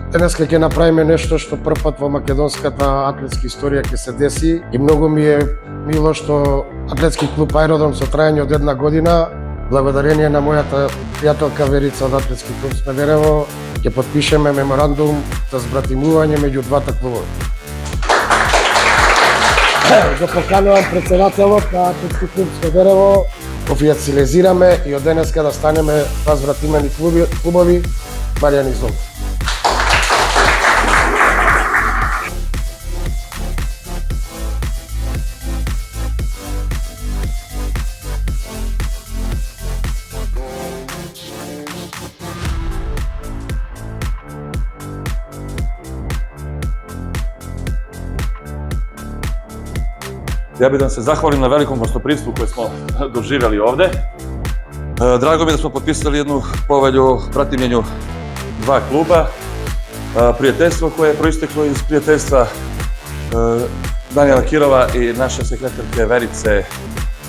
Денеска ќе направиме нешто што прв пат во македонската атлетска историја ќе се деси и многу ми е мило што атлетски клуб Аеродром со трајање од 1 година, благодарение на мојата пријателка Верица од атлетски клуб Смедерево, ќе потпишеме меморандум за збратимување меѓу двата клубови. Го поканувам председателот на атлетски клуб Смедерево, официализираме и од денеска да станеме два збратимени клубови Маријан и Золко. Ja bih da vam se zahvalim na velikom gostoprimstvu koje smo doživjeli ovde. Drago mi je da smo potpisali jednu povelju o pratimljenju dva kluba. Prijateljstvo koje je proisteklo iz prijateljstva Danijela Kirova i naše sekretarke Verice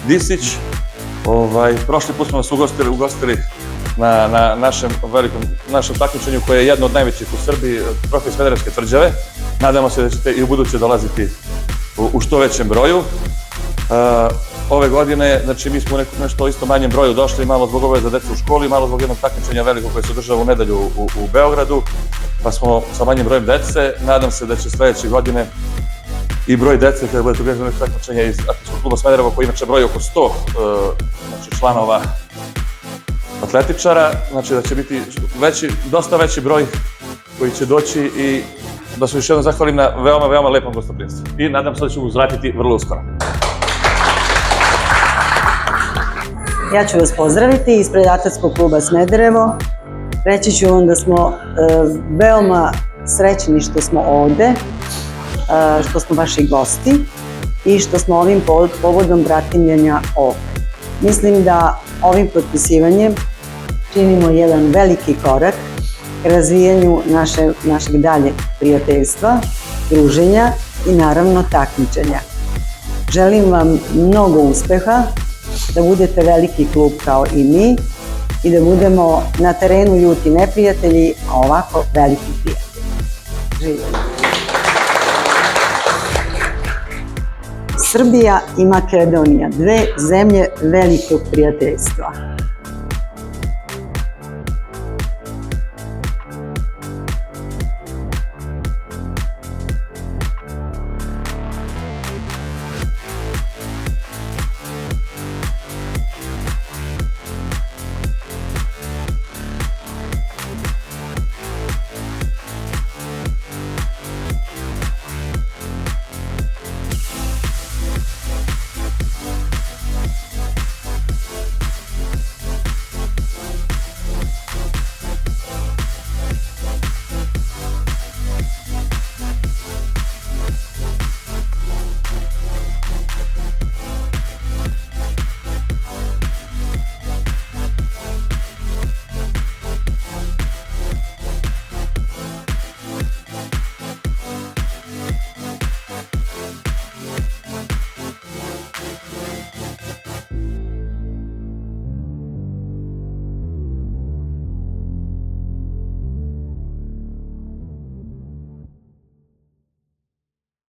Disić. Prošli put smo vas ugostili na našem takmičenju koje je jedno od najvećih u Srbiji, Trofej Smederevske tvrđave. Nadamo se da ćete i u buduće dolaziti u što većem broju. Ove godine, znači mi smo u nešto isto manjem broju došli, malo zbog obaveza deca u školi, malo zbog jednog takmičenja velikog koje se održava u nedelju u Beogradu, pa smo sa manjim brojem dece. Nadam se da će sledeće godine i broj dece, kada budete gledali takmičenja iz Atletskog kluba Smederevo, koji inače broji oko 100 članova atletičara, znači da će biti dosta veći broj koji će doći i da se još jednom zahvalim na veoma lepom gostoprimstvu. I nadam se da ću uzvratiti vrlo uskoro. Ja ću vas pozdraviti ispred Atletskog kluba Smederevo. Reći ću vam da smo veoma srećni što smo ovde, što smo vaši gosti i što smo ovim povodom bratimljenja ovde. Mislim da ovim potpisivanjem činimo jedan veliki korak ka razvijanju našeg daljeg prijateljstva, druženja i naravno takmičenja. Želim vam mnogo uspeha, da budete veliki klub kao i mi i da budemo na terenu ljuti neprijatelji, a ovako veliki prijatelji. Živjeli! Srbija i Makedonija, dve zemlje velikog prijateljstva.